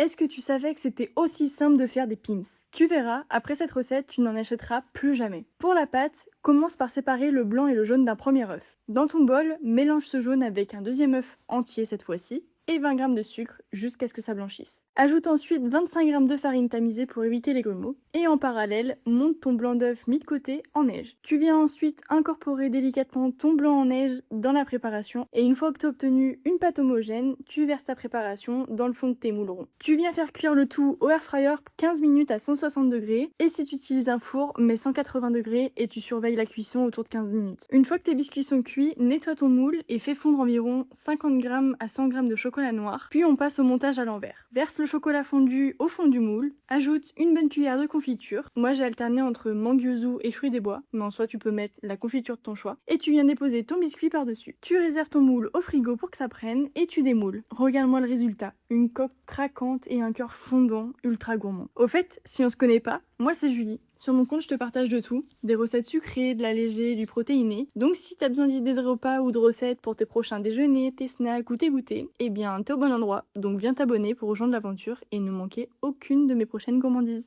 Est-ce que tu savais que c'était aussi simple de faire des pims? Tu verras, après cette recette, tu n'en achèteras plus jamais. Pour la pâte, commence par séparer le blanc et le jaune d'un premier œuf. Dans ton bol, mélange ce jaune avec un deuxième œuf entier cette fois-ci et 20 g de sucre jusqu'à ce que ça blanchisse. Ajoute ensuite 25 g de farine tamisée pour éviter les grumeaux et en parallèle, monte ton blanc d'œuf mis de côté en neige. Tu viens ensuite incorporer délicatement ton blanc en neige dans la préparation et une fois que tu as obtenu une pâte homogène, tu verses ta préparation dans le fond de tes moules ronds. Tu viens faire cuire le tout au air fryer 15 minutes à 160 degrés et si tu utilises un four, mets 180 degrés et tu surveilles la cuisson autour de 15 minutes. Une fois que tes biscuits sont cuits, nettoie ton moule et fais fondre environ 50 g à 100 g de chocolat noir, puis on passe au montage à l'envers. Verse le chocolat fondu au fond du moule, ajoute une bonne cuillère de confiture. Moi j'ai alterné entre mangue yuzu et fruits des bois, mais en soi tu peux mettre la confiture de ton choix. Et tu viens déposer ton biscuit par-dessus. Tu réserves ton moule au frigo pour que ça prenne et tu démoules. Regarde-moi le résultat, une coque craquante et un cœur fondant, ultra gourmand. Au fait, si on se connaît pas, moi c'est Julie. Sur mon compte je te partage de tout, des recettes sucrées, de l'allégé, du protéiné. Donc si t'as besoin d'idées de repas ou de recettes pour tes prochains déjeuners, tes snacks ou tes goûters, eh bien t'es au bon endroit. Donc viens t'abonner pour rejoindre l'aventure et ne manquer aucune de mes prochaines gourmandises.